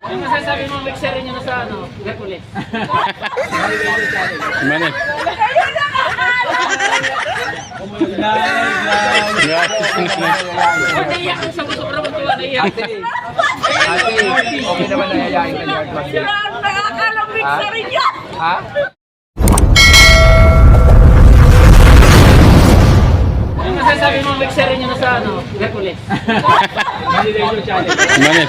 Ano masasabi mo mixer niyo na sa ano? Hercules. Mani. Naiyak ang sobra-sobra mo tuwa naiyak. Ate, okay naman nayayain ka niya. Nakakalang mixer niya! Ha? Ano masasabi mo mixer niyo na sa ano? Hercules. Mani.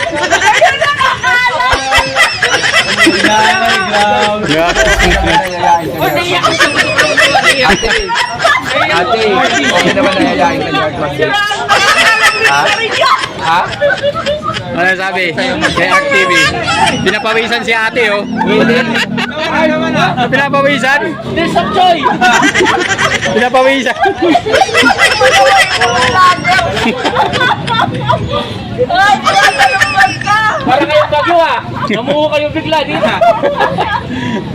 Naiyak ang sobra-sobra mo tuwa naiyak. Ate, okay naman nayayain ka niya. Ha? Ha? Ano sabi? Kay ArcTV. Pinapawisan si ate, oh. Pinapawisan? This of joy. Pinapawisan. Ay, nakakalungkot ka! Para kayong bagyo ah. Namuho kayo bigla dito.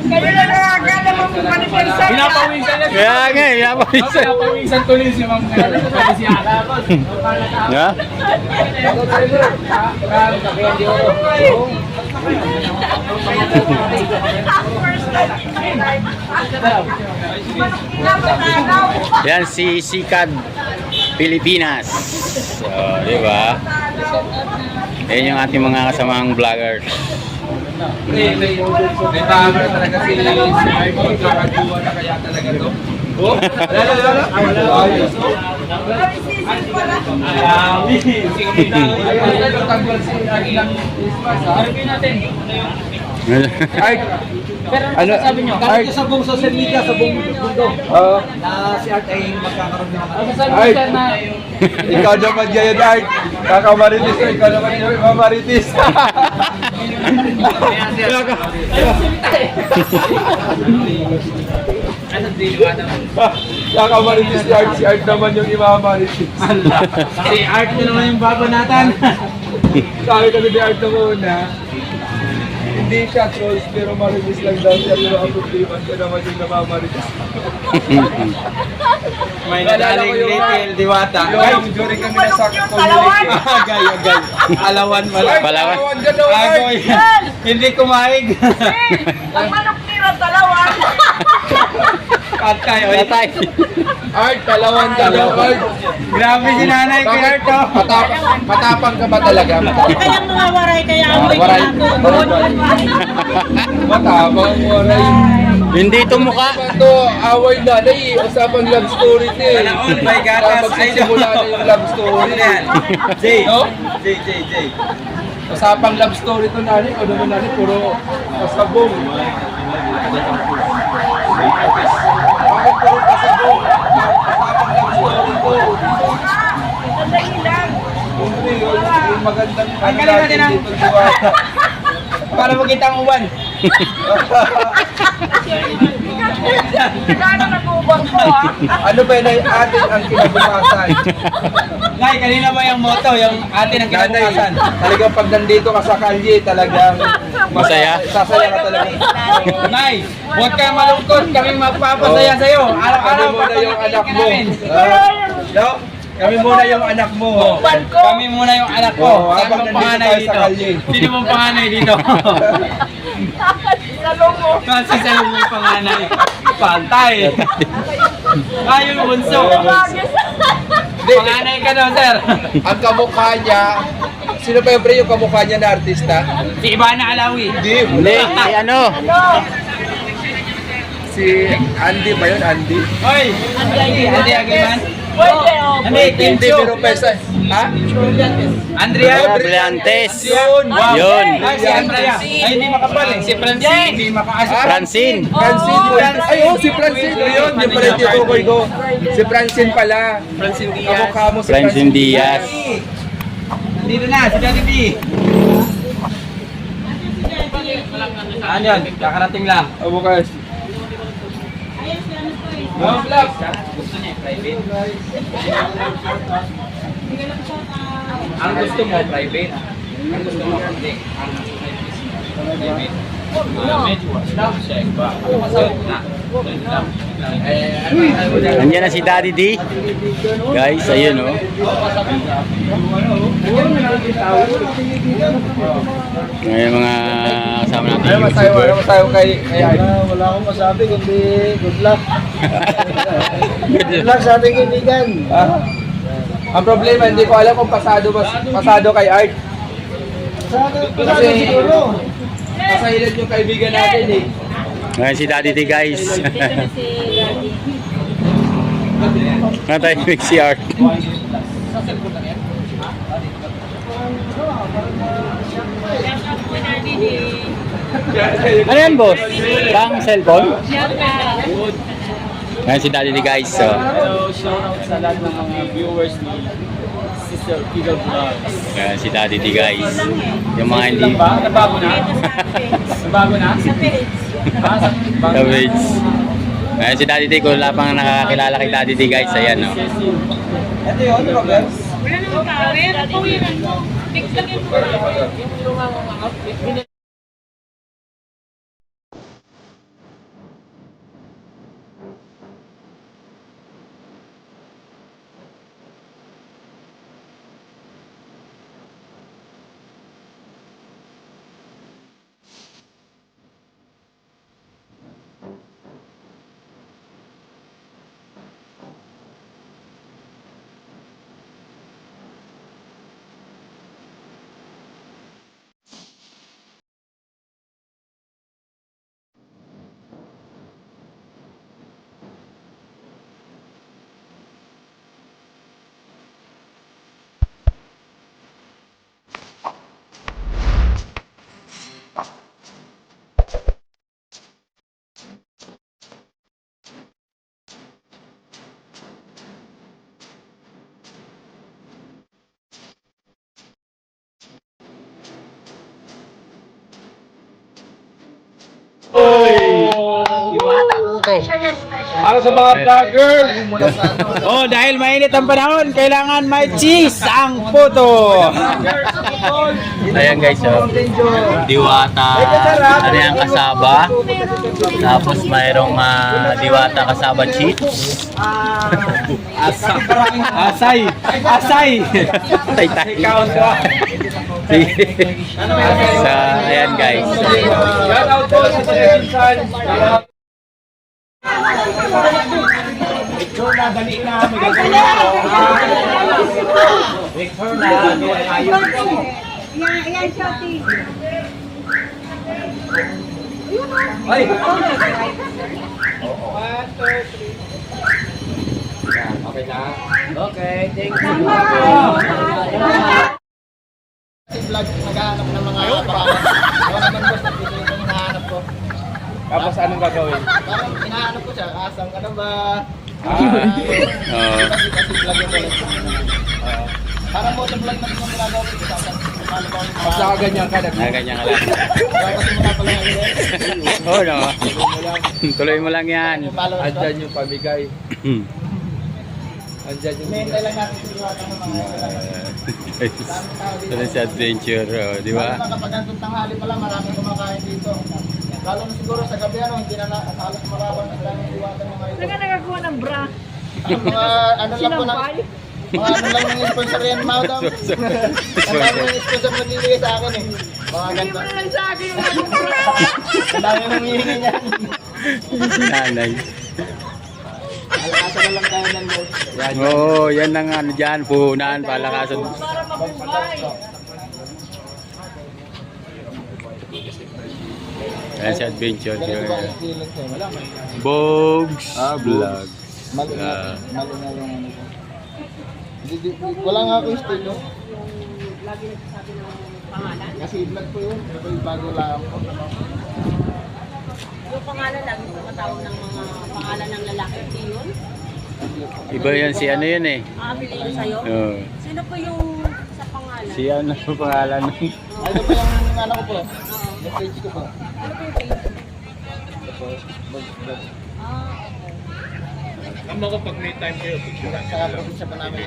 Kayo na nakakala mong manipensa niya! Pinapawisan na Kaya nga, pinapawisan. Pinapawisan tuloy si Ma'am Carla. Sabi si Alabos. Ha? Yan si Sikad Pilipinas. So, di ba? Yan yung ating mga kasamang vloggers. May camera talaga si iPhone. Kakagawa na kaya talaga to. Oh? Wala. Art, ano Sabi nyo, Art, sa buong social media, sa buong mundo. Na si Art ay magkakaroon ng ano sabi Art. sir na ikaw naman yan, Art. Kakamaritis ko, ikaw naman yung mamaritis. Kakamaritis si Art naman yung imamaritis. si Art na naman yung babanatan. Sabi kami ni Art na muna, hindi siya trolls pero maritis lang daw siya pero ang problema siya naman yung namamaritis. May nadaling little diwata. Yung during kami na sa Palawan! Agay. Alawan Palawan. Agoy. Hindi kumaig. Ang manok nila, talawan! Patay. Art, Palawan ka daw, Art. Grabe si nanay kay Art. Matapang ka ba talaga? Kayang mga waray, kaya amoy Waray. ginagawa. Matapang, waray. Hindi ito mukha. Ito, away na, usapang love story ito eh. Panaon, may gatas. Magsisimula na yung love story. Jay. No? Jay. Usapang love story ito, nanay. O naman, nanay, puro pasabong. Bakit puro pasabong? Usapang love story ito. Sandali lang. Siyempre, yung magandang Ay, kalima din ang- dito, diwata. Para makita ang uwan. Kano nag-ubang ko, ha? Ano ba yun ay atin ang kinabukasan? Nay, kanina ba yung motto, yung atin ang Nanay, kinabukasan? talagang pag nandito ka sa kalye, talagang Masaya? Sasaya ka talaga. Nay, huwag kang malungkot, kami magpapasaya sa'yo. Kami Araw-araw, muna yung anak mo. namin. No? Kami muna yung anak mo. Kami muna yung anak ko. Oo, Saan habang mong nandito panganay tayo sa dito? kalye. Sino mong panganay dito? Salong mo. Kasi sa mong panganay. Pantay. Yung bunso. Hindi, Panganay ka daw, sir. ang kamukha niya, sino pa yung pre yung kamukha niya na artista? Si Ivana Alawi. Hindi. Hindi, si ano? Si Andy ba yun? Andy? Hoy! Andy Agiman? Pwede, oh. Andy, Hindi, Tincho. pero pesa. Ha? Andrea. Brillantes. Yun. Yun. Ay, si Andrea. Ay, hindi makapal eh. Si Francine. Hindi makaasya. Francine. Francine po yan. Ay, oh, si Francine. Ayun, yung pala yung tinukoy ko. Si Francine pala. Francine Diaz. Kamukha mo si Francine Diaz. Dito na, si Daddy B. Ano yan? Kakarating lang. Bukas. No, vlog. Gusto niya private. Ang gusto mo private. Ang gusto mo public. Ang private. Medyo what's up, check ba? Ano masagot na? Nandiyan na si Daddy D. Guys, ayun oh. Ngayon mga kasama natin. Ano masayo kay Art? Wala akong masabi kundi good luck. Good Good luck sa ating kaibigan. Ang problema, hindi ko alam kung pasado kay Art. Pasado siguro. Pasahilad yung kaibigan natin eh. Ngayon si Daddy D guys. Nga tayo si Art. Ano yan boss? Bang cellphone? Ngayon si Daddy D guys. So. Hello, shoutout sa lahat ng mga viewers ni Sister Fidel Vlogs. Ngayon si Daddy D guys. Yung mga hindi... Lang ba? Nabago na? Nabago na? Sa page. The Waits. Ngayon si Daddy D, kung wala pang nakakilala kay Daddy D guys, ayan o. Ito yun, Robert. Wala namang power. Pawiran mo. Biglang yung Para sa mga vlogger. Oh, dahil mainit ang panahon, kailangan may cheese ang photo. Ayan guys, oh. Diwata, ano yung kasaba. Tapos mayroong diwata kasaba cheese. Asay. Asay. Tay-tay. Count ko. Sa, ayan guys. Shoutout po sa Television. Victor na, dali na. May gagawin ako. Victor na, may ayun. Yan, shouting. Ay! Okay na? Okay, thank you. Vlog, naghahanap ng mga parang. Ako naman boss, nagpipili ko yung hinahanap ko. Tapos anong gagawin? Parang hinahanap ko siya, asang ka na ba? Oh. Kasi vlog yung ulit. Parang motor vlog na yung ginagawa ko. Basta ganyan ka. Ganyan ka lang. Kasi muna pala yung Oh no. Tuloy mo lang yan. Andyan yung pamigay. Andyan yung Hintay lang natin siliwatan ng mga Ito sa adventure, oh, di ba? kapag ang tanghali pala, maraming kumakain dito. Lalo na siguro sa gabi, hindi na halos marawang ang daming iwatan ng mga ito. Saan ka nagagawa ng bra? Ang mga ano lang po na, mga ano lang yung sponsor yan, Maudam. Ang dami yung sponsor nagbibigay sa akin eh. Mga ganito. Wala sa akin yung bra. Ang dami yung hihingi niyan. Nanay. Alakasan na lang tayo ng boat. Oo, yan ang ano dyan, puhunan, palakasan. Para mabuhay. Ayan si adventure. Ganito ba ang feeling ko? Wala man. Bogs Vlog. Mali na yung ano ko. Wala nga akong style no? Lagi nagsasabi ng pangalan. Kasi vlog ko yun. Bago lang ako. Yung pangalan lang, yung matawag ng mga pangalan ng lalaki. Yun? Iba yan, si ano yun eh. Aapiliin sa'yo? Oo. Sino po yung sa pangalan? Si ano ang pangalan? Ay, ito pa yung ano ko po. Yung page ko po. Ano po yung page? Tapos, vlog. Okay. Amo ko pag may time kayo, picture. Sa probinsya pa namin.